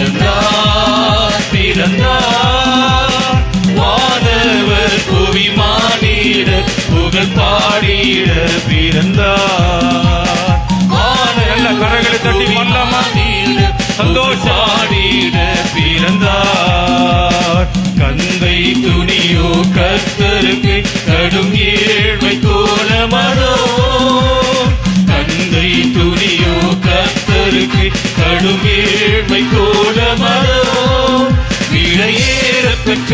பிறந்தார் பிறந்தார் வானவர் புவி மானிட புகழ் பாடிட பிறந்தார். நல்ல கரங்களை தட்டி மல்லாமா சந்தோஷாடிட பிறந்தார். கந்தை துணியோ கர்த்தருக்கு கடும் ஏழ்மை கோலமரோ. கந்தை துணியோ கர்த்தருக்கு கடும் ஏழ்மை கோலமரோ. விலையேற பெற்ற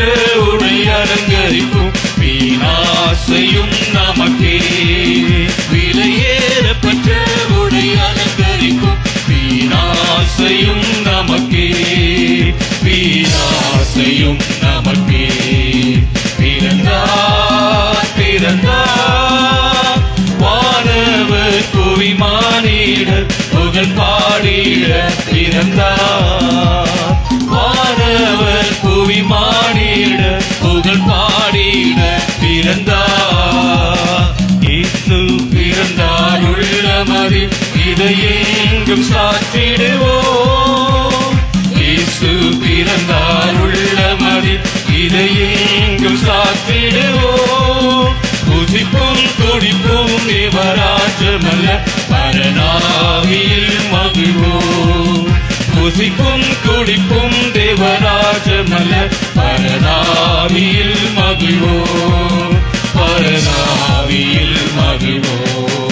உடை அலங்கரிக்கும் வீணாசையும் நமக்கே. விலையேற பெற்ற உடை அலங்கரிக்கும் வீணாசையும் நமக்கே. வீணாசையும் நமக்கே. பிறந்தார் பிறந்தார் வானவர் புவி மானிடர் புகழ் பாடிட பிறந்தார். வானவர் புவி மானிட புகழ் பாடிட பிறந்தார். இயேசு பிறந்தார் உள்ளமதி இதை எங்கும் சாற்றிடுவோம். இயேசு பிறந்தார் உள்ளமதி இதை எங்கும் சாற்றிடுவோம். புசிப்பும் துடிப்பும் தேவராஜமல்ல பரநாவியில் மகிழ்வோம். புசிப்பும் குடிப்பும் தேவராஜமல்ல பரநாவியில் மகிழ்வோம். பரநாவியில் மகிழ்வோம்.